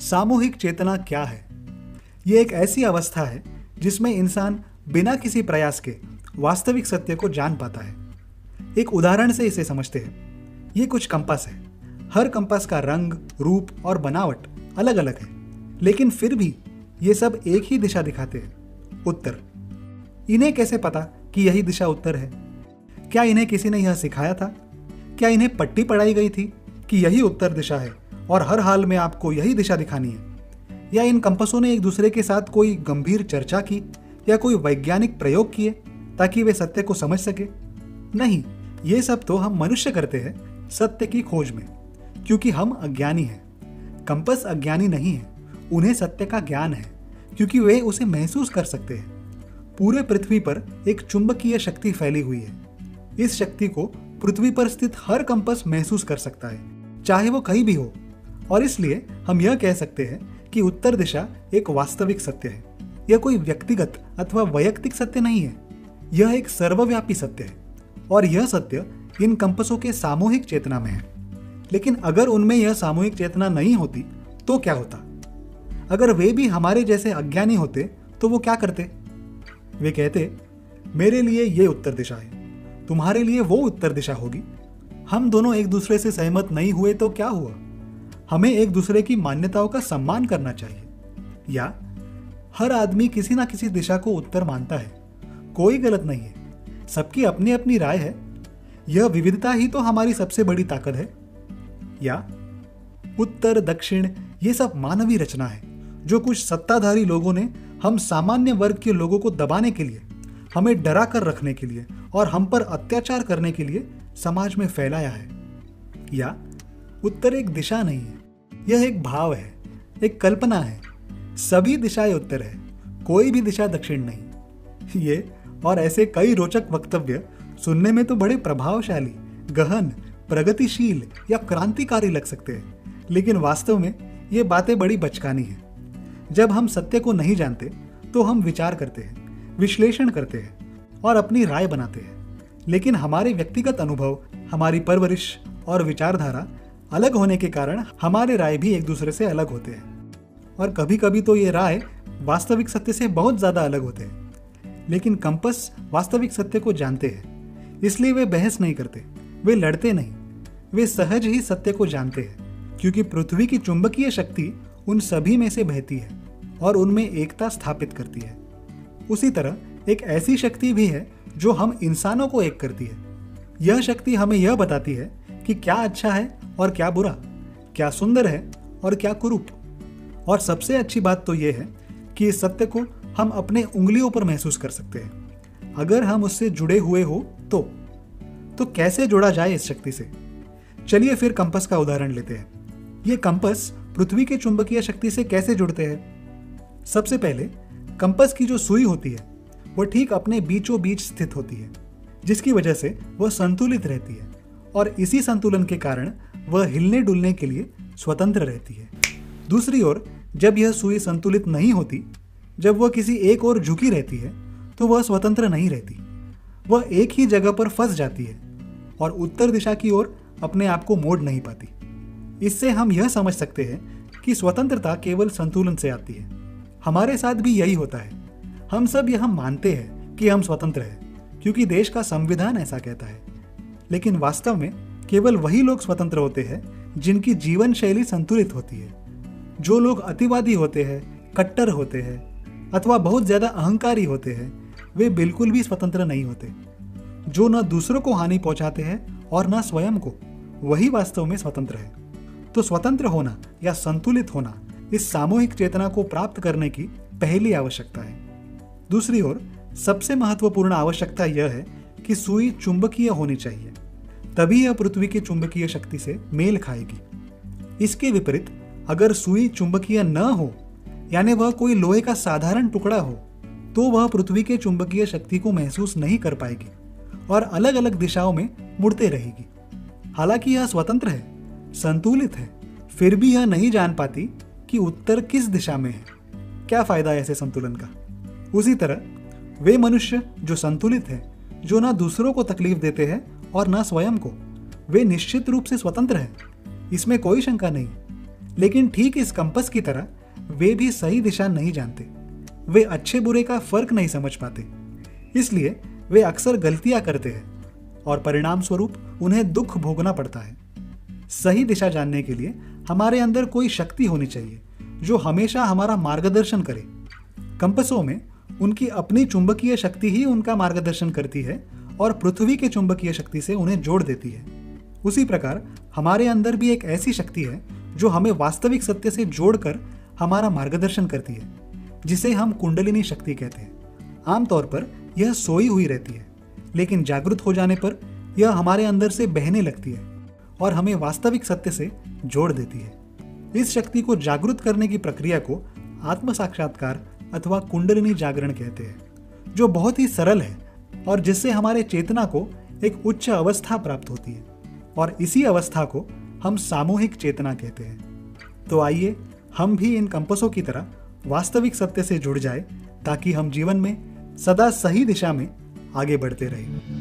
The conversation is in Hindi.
सामूहिक चेतना क्या है? ये एक ऐसी अवस्था है जिसमें इंसान बिना किसी प्रयास के वास्तविक सत्य को जान पाता है। एक उदाहरण से इसे समझते हैं। ये कुछ कंपास है। हर कंपास का रंग, रूप और बनावट अलग अलग है, लेकिन फिर भी ये सब एक ही दिशा दिखाते हैं, उत्तर। इन्हें कैसे पता कि यही दिशा उत्तर है? क्या इन्हें किसी ने यह सिखाया था? क्या इन्हें पट्टी पढ़ाई गई थी कि यही उत्तर दिशा है और हर हाल में आपको यही दिशा दिखानी है? या इन कंपासों ने एक दूसरे के साथ कोई गंभीर चर्चा की या कोई वैज्ञानिक प्रयोग किए ताकि वे सत्य को समझ सके? नहीं, ये सब तो हम मनुष्य करते हैं सत्य की खोज में, क्योंकि हम अज्ञानी हैं। कंपास अज्ञानी नहीं है, उन्हें सत्य का ज्ञान है, क्योंकि वे उसे महसूस कर सकते हैं। पूरे पृथ्वी पर एक चुंबकीय शक्ति फैली हुई है। इस शक्ति को पृथ्वी पर स्थित हर कंपास महसूस कर सकता है, चाहे वो कहीं भी हो। और इसलिए हम यह कह सकते हैं कि उत्तर दिशा एक वास्तविक सत्य है। यह कोई व्यक्तिगत अथवा वैयक्तिक सत्य नहीं है, यह एक सर्वव्यापी सत्य है। और यह सत्य इन कंपासों के सामूहिक चेतना में है। लेकिन अगर उनमें यह सामूहिक चेतना नहीं होती तो क्या होता? अगर वे भी हमारे जैसे अज्ञानी होते तो वो क्या करते? वे कहते, मेरे लिए ये उत्तर दिशा है, तुम्हारे लिए वो उत्तर दिशा होगी। हम दोनों एक दूसरे से सहमत नहीं हुए तो क्या हुआ? हमें एक दूसरे की मान्यताओं का सम्मान करना चाहिए। या हर आदमी किसी ना किसी दिशा को उत्तर मानता है, कोई गलत नहीं है, सबकी अपनी अपनी राय है। यह विविधता ही तो हमारी सबसे बड़ी ताकत है। या उत्तर दक्षिण ये सब मानवीय रचना है, जो कुछ सत्ताधारी लोगों ने हम सामान्य वर्ग के लोगों को दबाने के लिए, हमें डरा कर रखने के लिए और हम पर अत्याचार करने के लिए समाज में फैलाया है। या उत्तर एक दिशा नहीं है, यह एक भाव है, एक कल्पना है। सभी दिशाएं उत्तर है, कोई भी दिशा दक्षिण नहीं। ये और ऐसे कई रोचक वक्तव्य सुनने में तो बड़े प्रभावशाली, गहन, प्रगतिशील या क्रांतिकारी लग सकते हैं, लेकिन वास्तव में ये बातें बड़ी बचकानी हैं। जब हम सत्य को नहीं जानते तो हम विचार करते हैं, विश्लेषण करते हैं और अपनी राय बनाते हैं। लेकिन हमारे व्यक्तिगत अनुभव, हमारी परवरिश और विचारधारा अलग होने के कारण हमारे राय भी एक दूसरे से अलग होते हैं। और कभी कभी तो ये राय वास्तविक सत्य से बहुत ज्यादा अलग होते हैं। लेकिन कंपास वास्तविक सत्य को जानते हैं, इसलिए वे बहस नहीं करते, वे लड़ते नहीं, वे सहज ही सत्य को जानते हैं, क्योंकि पृथ्वी की चुंबकीय शक्ति उन सभी में से बहती है और उनमें एकता स्थापित करती है। उसी तरह एक ऐसी शक्ति भी है जो हम इंसानों को एक करती है। यह शक्ति हमें यह बताती है कि क्या अच्छा है और क्या बुरा, क्या सुंदर है और क्या कुरूप। और सबसे अच्छी बात तो यह है कि इस सत्य को हम अपने उंगलियों पर महसूस कर सकते हैं, अगर हम उससे जुड़े हुए हो तो कैसे जोड़ा जाए इस शक्ति से? चलिए फिर कंपास का उदाहरण लेते हैं। ये कंपास पृथ्वी के चुंबकीय शक्ति से कैसे जुड़ते हैं? सबसे पहले कंपास की जो सुई होती है वह ठीक अपने बीचों बीच स्थित होती है, जिसकी वजह से वह संतुलित रहती है और इसी संतुलन के कारण वह हिलने डुलने के लिए स्वतंत्र रहती है। दूसरी ओर जब यह सुई संतुलित नहीं होती, जब वह किसी एक ओर झुकी रहती है, तो वह स्वतंत्र नहीं रहती, वह एक ही जगह पर फंस जाती है और उत्तर दिशा की ओर अपने आप को मोड़ नहीं पाती। इससे हम यह समझ सकते हैं कि स्वतंत्रता केवल संतुलन से आती है। हमारे साथ भी यही होता है। हम सब यह मानते हैं कि हम स्वतंत्र हैं, क्योंकि देश का संविधान ऐसा कहता है। लेकिन वास्तव में केवल वही लोग स्वतंत्र होते हैं जिनकी जीवन शैली संतुलित होती है। जो लोग अतिवादी होते हैं, कट्टर होते हैं अथवा बहुत ज्यादा अहंकारी होते हैं, वे बिल्कुल भी स्वतंत्र नहीं होते। जो न दूसरों को हानि पहुंचाते हैं और न स्वयं को, वही वास्तव में स्वतंत्र है। तो स्वतंत्र होना या संतुलित होना इस सामूहिक चेतना को प्राप्त करने की पहली आवश्यकता है। दूसरी ओर सबसे महत्वपूर्ण आवश्यकता यह है कि सुई चुंबकीय होनी चाहिए, तभी यह पृथ्वी की चुंबकीय शक्ति से मेल खाएगी। इसके विपरीत अगर सुई चुंबकीय न हो, यानी वह कोई लोहे का साधारण टुकड़ा हो, तो वह पृथ्वी के चुंबकीय शक्ति को महसूस नहीं कर पाएगी और अलग अलग दिशाओं में मुड़ते रहेगी। हालांकि यह स्वतंत्र है, संतुलित है, फिर भी यह नहीं जान पाती कि उत्तर किस दिशा में है। क्या फायदा ऐसे संतुलन का? उसी तरह वे मनुष्य जो संतुलित है, जो ना दूसरों को तकलीफ देते हैं और ना स्वयं को, वे निश्चित रूप से स्वतंत्र हैं, इसमें कोई शंका नहीं। लेकिन ठीक इस कंपस की तरह वे भी सही दिशा नहीं जानते। वे अच्छे बुरे का फर्क नहीं समझ पाते, इसलिए वे अक्सर गलतियां करते हैं और परिणाम स्वरूप उन्हें दुख भोगना पड़ता है। सही दिशा जानने के लिए हमारे अंदर कोई शक्ति होनी चाहिए जो हमेशा हमारा मार्गदर्शन करे। कंपसों में उनकी अपनी चुंबकीय शक्ति ही उनका मार्गदर्शन करती है और पृथ्वी के चुंबकीय शक्ति से उन्हें जोड़ देती है। उसी प्रकार हमारे अंदर भी एक ऐसी शक्ति है जो हमें वास्तविक सत्य से जोड़कर हमारा मार्गदर्शन करती है, जिसे हम कुंडलिनी शक्ति कहते हैं। आमतौर पर यह सोई हुई रहती है, लेकिन जागृत हो जाने पर यह हमारे अंदर से बहने लगती है और हमें वास्तविक सत्य से जोड़ देती है। इस शक्ति को जागृत करने की प्रक्रिया को आत्म साक्षात्कार अथवा कुंडलिनी जागरण कहते हैं, जो बहुत ही सरल है और जिससे हमारे चेतना को एक उच्च अवस्था प्राप्त होती है, और इसी अवस्था को हम सामूहिक चेतना कहते हैं। तो आइए हम भी इन कंपसों की तरह वास्तविक सत्य से जुड़ जाए, ताकि हम जीवन में सदा सही दिशा में आगे बढ़ते रहें।